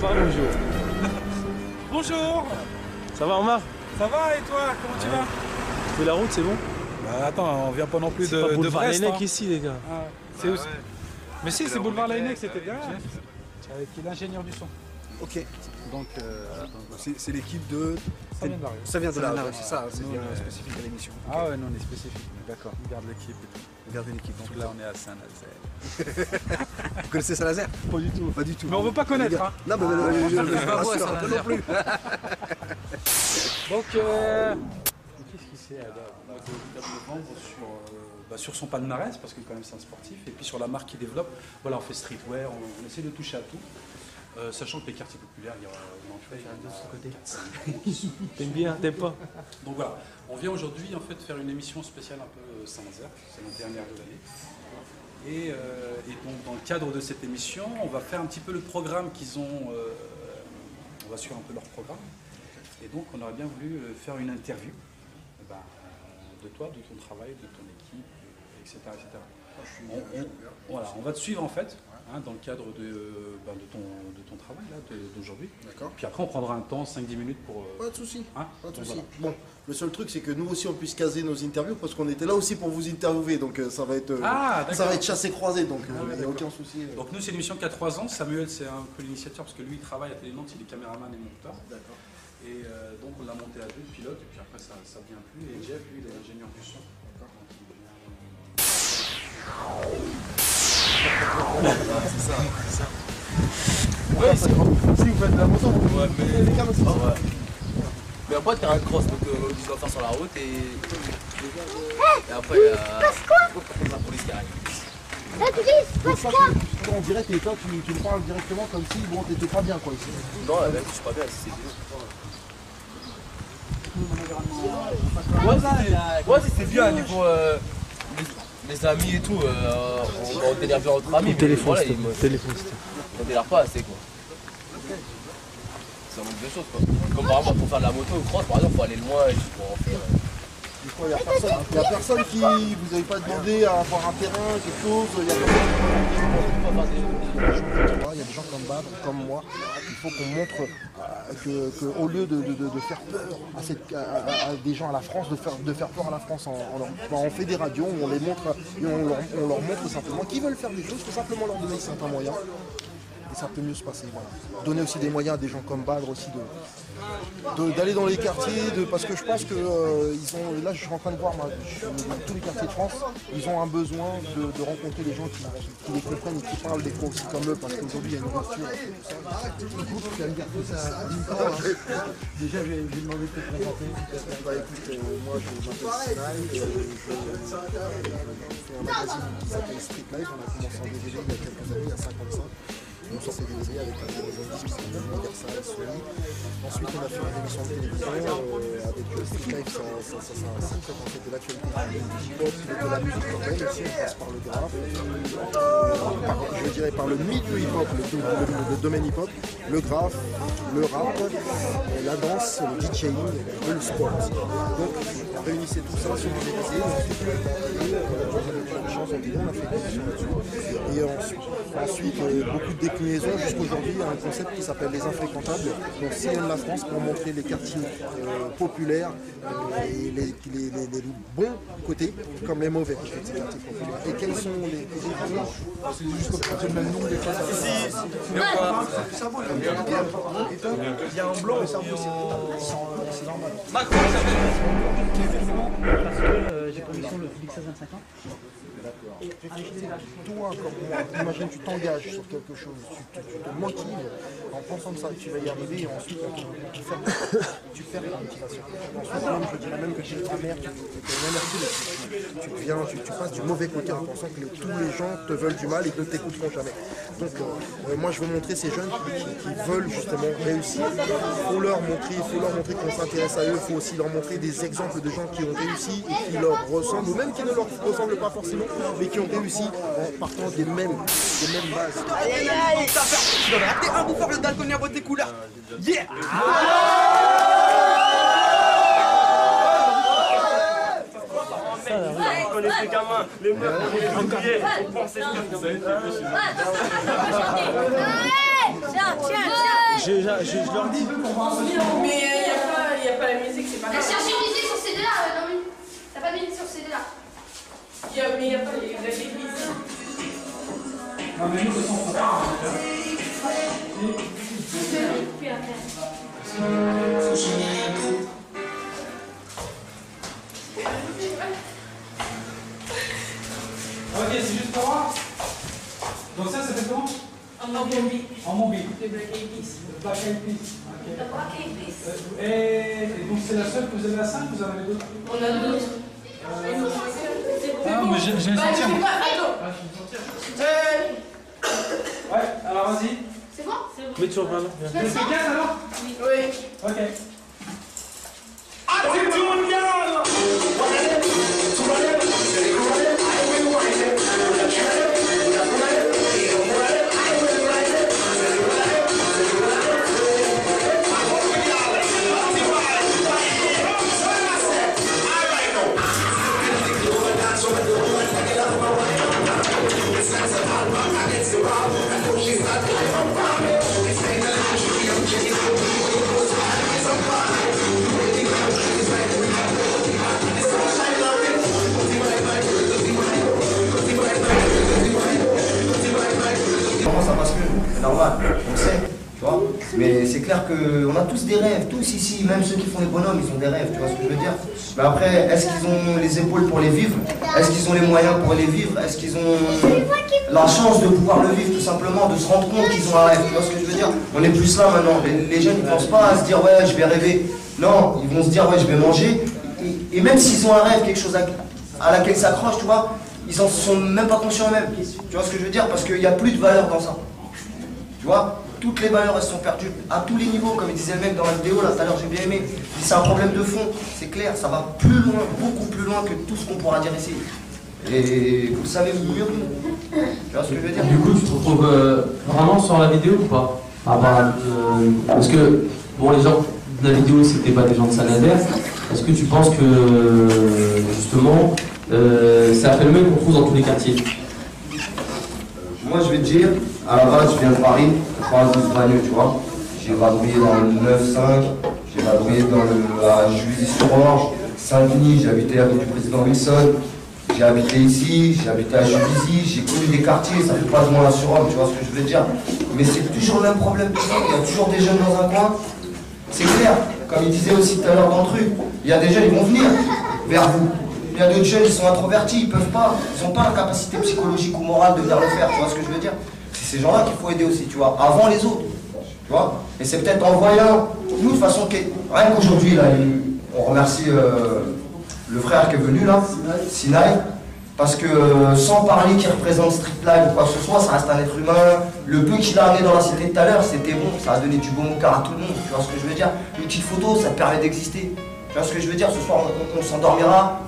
pas bonjour. Bonjour. Ça va Omar? Ça va et toi? Comment tu vas? Tu fais la route, c'est bon? Bah attends, on vient pas non plus de boulevard Brest. Laennec ici les gars. Ah, c'est aussi. Mais si, c'est boulevard Laennec, c'était bien. Avec l'ingénieur du son. Ok. Donc, c'est l'équipe de... ça vient d'arriver. Ça vient de là, c'est ça, c'est Nous, bien spécifique à l'émission. Ah ouais, non, on est spécifique. D'accord. On garde l'équipe et tout. Regardez l'équipe. Donc là, on est à Saint-Nazaire. Vous connaissez Saint-Nazaire? Pas du tout. Pas du tout. Mais on veut pas connaître. Hein. Non, mais je pas voir rassure, non plus. Donc, qu'est-ce qui c'est on a été au 4 novembre sur son palmarès, parce que quand même c'est un sportif, et puis sur la marque qu'il développe. Voilà, on fait streetwear, on essaie de toucher à tout. Sachant que les quartiers populaires, il y a T'aimes bien, t'aimes pas? Donc voilà, on vient aujourd'hui en fait faire une émission spéciale un peu Saint-Nazaire, c'est notre dernière de l'année. Et donc dans le cadre de cette émission, on va faire un petit peu le programme qu'ils ont, on va suivre un peu leur programme. Et donc on aurait bien voulu faire une interview de toi, de ton travail, de ton équipe, etc. Voilà, on va te suivre en fait. Dans le cadre de ton travail d'aujourd'hui. D'accord. Puis après on prendra un temps, 5-10 minutes pour... Pas de souci. Pas de souci. Voilà. Bon, le seul truc c'est que nous aussi on puisse caser nos interviews parce qu'on était là aussi pour vous interviewer, donc ça va être chassé-croisé, donc il n'y a aucun souci. Donc nous c'est une émission qui a 3 ans, Samuel c'est un peu l'initiateur parce que lui il travaille à Télé-Nantes, il est caméraman et monteur. D'accord. Et donc on l'a monté à 2 pilotes et puis après ça ne vient plus. Et Jeff lui il est ingénieur du son. C'est ça. Ouais, si vous faites de la moto, vous Ouais, mais... les câbles aussi. Ouais. Mais après, t'as un cross, donc tu dois faire sur la route et après, la police qui arrive. Là, tu dis, il se passe quoi? On dirait que toi, tu me parles directement comme si bon, t'étais pas bien quoi ici. Non, là, je suis pas bien, c'est bien. Ouais, c'est bien, niveau les amis et tout, on délire bien entre amis. Téléphone, voilà, téléphone. on délire pas assez quoi. Ça manque de choses quoi. Comme par exemple pour faire de la moto ou cross, par exemple, faut aller loin et tout pour en faire. Des fois, il y a personne qui vous avez pas demandé à avoir un terrain, quelque chose. Il y a des gens comme Badr, comme moi. Il faut qu'on montre qu'au lieu de faire peur à des gens à la France, de faire peur à la France, on fait des radios, on les montre et on leur montre simplement qu'ils veulent faire des choses, il faut simplement leur donner certains moyens. Et ça peut mieux se passer. Voilà. Donner aussi des moyens à des gens comme Badr aussi d'aller dans les quartiers, parce que je pense que là je suis en train de voir tous les quartiers de France, ils ont un besoin de rencontrer des gens qui les comprennent et qui parlent des fois aussi comme eux, parce qu'aujourd'hui il y a une rupture. Écoute, tu vas me dire tout ça à 10 ans. Déjà j'ai demandé de te présenter. Bah écoute, moi je m'appelle Sinaï, je fais un magazine qui s'appelle Street Life, on a commencé en DVD il y a quelques années, il y a 55. On sort des DVD avec un disque qui s'appelle Universal, Sony. Ensuite, on a fait une émission de télévision avec Street Life, ça traite en fait de l'actualité du hip-hop, de la musique urbaine aussi, on passe par le graphe, je dirais par le milieu hip-hop, le domaine hip-hop, le graphe, le rap, la danse, le DJing et le sport. Donc, réunissez tout ça sur une DVD, ensuite on a plein de chance en vidéo, on a fait une émission là-dessus. Et ensuite beaucoup de déclinaisons jusqu'aujourd'hui à un concept qui s'appelle les infréquentables. Donc sillonne la France pour montrer les quartiers populaires et les bons côtés comme les mauvais côtés de ces quartiers populaires. Et quels sont les c'est juste comme ça, le même nombre de fois. Il y a un blanc et ça c'est normal. Parce que j'ai pour mission le Félix 25 ans. Toi, comme moi, imagine tu t'engages sur quelque chose, tu te motives en pensant que ça, tu vas y arriver et ensuite tu perds ta motivation. Ensuite, même, je dirais même que tu es ta mère, tu passes du mauvais côté en pensant que tous les gens te veulent du mal et ne t'écouteront jamais. Donc moi je veux montrer ces jeunes qui veulent justement réussir. Il faut leur montrer qu'on s'intéresse à eux, il faut aussi leur montrer des exemples de gens qui ont réussi et qui leur ressemblent, ou même qui ne leur ressemblent pas forcément, mais qui ont réussi en partant des mêmes bases. Aïe aïe aïe, tu dois rater un bouffeur le daltonien vote des couleurs. Yeah. On connaît ces gamins, les meufs, on les oubliés, on pensait que ça a été je leur dis. Mais il n'y a pas la musique, c'est pas grave. Cherche une musique sur CD là, Norman. T'as pas de musique sur CD là. Mais il n'y a pas les musiques. Non, mais nous, de toute façon, on peut pas. Ok, c'est juste pour moi. Donc ça fait comment? En Mombi. En Mombi. Le Black Eyed Peas. Le Black Eyed Peas. Ok. Le Black Eyed Peas. Et donc c'est la seule que vous avez à 5, vous en avez d'autres? On a d'autres. Ah, mais j'ai sorti. Ouais, alors vas-y. C'est bon? Mets sur le ballon. Tu fais 15 alors? Oui. Ok. Comment ça passe mieux? C'est normal, on le sait, tu vois. Mais c'est clair qu'on a tous des rêves, tous ici, même ceux qui font les bonhommes, ils ont des rêves, tu vois ce que je veux dire. Mais après, est-ce qu'ils ont les épaules pour les vivre? Est-ce qu'ils ont les moyens pour les vivre? Est-ce qu'ils ont la chance de pouvoir le vivre tout simplement, de se rendre compte qu'ils ont un rêve, tu vois ce que je veux dire? On est plus là maintenant, les jeunes ils pensent pas à se dire ouais je vais rêver. Non, ils vont se dire ouais je vais manger. Et même s'ils ont un rêve, quelque chose à laquelle ils s'accrochent, tu vois, ils en sont même pas conscients eux-mêmes. Tu vois ce que je veux dire? Parce qu'il n'y a plus de valeur dans ça. Tu vois, toutes les valeurs elles sont perdues à tous les niveaux, comme il disait le mec dans la vidéo là tout à l'heure, j'ai bien aimé. C'est un problème de fond, c'est clair, ça va plus loin, beaucoup plus loin que tout ce qu'on pourra dire ici. Et vous le savez mieux que nous. Tu vois ce que je veux dire? Du coup, tu te retrouves vraiment sur la vidéo ou pas? Parce que, bon, les gens de la vidéo, c'était pas des gens de Saint-Nazaire. Est-ce que tu penses que, justement, c'est un phénomène qu'on trouve dans tous les quartiers? Moi, je vais te dire, à la base, je viens de Paris, 92 Bagneux, tu vois. J'ai vadrouillé dans le 9-5, j'ai vadrouillé à Juvisy-sur-Orge, Saint-Denis, j'ai habité avec du président Wilson. J'ai habité ici, j'ai habité à Juvisy, j'ai connu des quartiers, ça fait pas de moi la surhomme, tu vois ce que je veux dire. Mais c'est toujours le même problème, il y a toujours des jeunes dans un coin. C'est clair, comme il disait aussi tout à l'heure dans le truc, il y a des jeunes, ils vont venir vers vous. Il y a d'autres jeunes qui sont introvertis, ils peuvent pas, ils n'ont pas la capacité psychologique ou morale de venir le faire, tu vois ce que je veux dire. C'est ces gens-là qu'il faut aider aussi, tu vois, avant les autres. Tu vois. Et c'est peut-être en voyant, nous de toute façon, rien qu'aujourd'hui, là, on remercie le frère qui est venu là, Sinaï, parce que sans parler qu'il représente Street Life ou quoi que ce soit, ça reste un être humain. Le peu qu'il a amené dans la cité tout à l'heure, c'était bon, ça a donné du bon au cœur à tout le monde, tu vois ce que je veux dire. Une petite photo, ça te permet d'exister. Tu vois ce que je veux dire, ce soir on s'endormira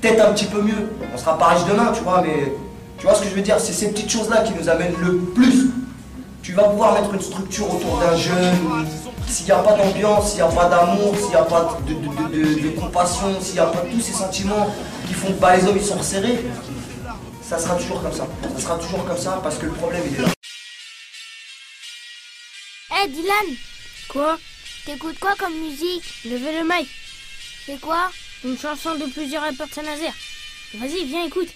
peut-être un petit peu mieux. On sera pas riche demain, tu vois, mais tu vois ce que je veux dire, c'est ces petites choses-là qui nous amènent le plus. Tu vas pouvoir mettre une structure autour d'un jeune. S'il n'y a pas d'ambiance, s'il n'y a pas d'amour, s'il n'y a pas de compassion, s'il n'y a pas tous ces sentiments qui font que les hommes ils sont resserrés, ça sera toujours comme ça. Ça sera toujours comme ça parce que le problème il est là. Hey Dylan, Quoi? t'écoutes quoi comme musique? Levez le mic. C'est quoi? Une chanson de plusieurs rappeurs de Saint-Nazaire. Vas-y, viens, écoute.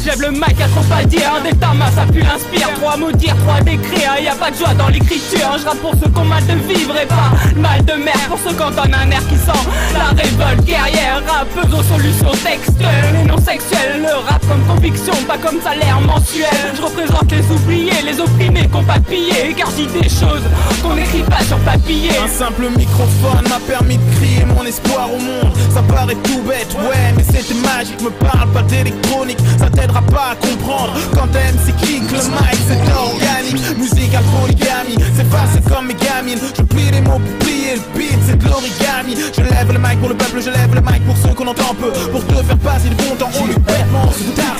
J'lève le mic à trop pas dire, un delta ça pue l'inspire. Trois à maudire, trois à décrire, y a pas de joie dans l'écriture. Je rappe pour ceux qui ont mal de vivre et pas mal de mer. Pour ceux qui entendent un air qui sent la révolte guerrière. Rappeuse aux solutions textuelles et non sexuelles. Le rap comme conviction, pas comme salaire mensuel. Je représente les oubliés, les opprimés qu'on pas pillé. Car je dis des choses qu'on n'écrit pas sur papier. Un simple microphone m'a permis de crier mon espoir au monde. Ça paraît tout bête, ouais, mais c'était magique. Me parle pas d'électronique, ça t'aidera pas à comprendre. Quand MC kick le mic, c'est organique. Musique à polygamie, c'est facile comme mes gamines. Je plie les mots pour plier le beat, c'est de l'origami. Je lève le mic pour le peuple, je lève le mic pour ceux qu'on entend peu. Pour te faire passer le bon temps, on le bêtement. Tard,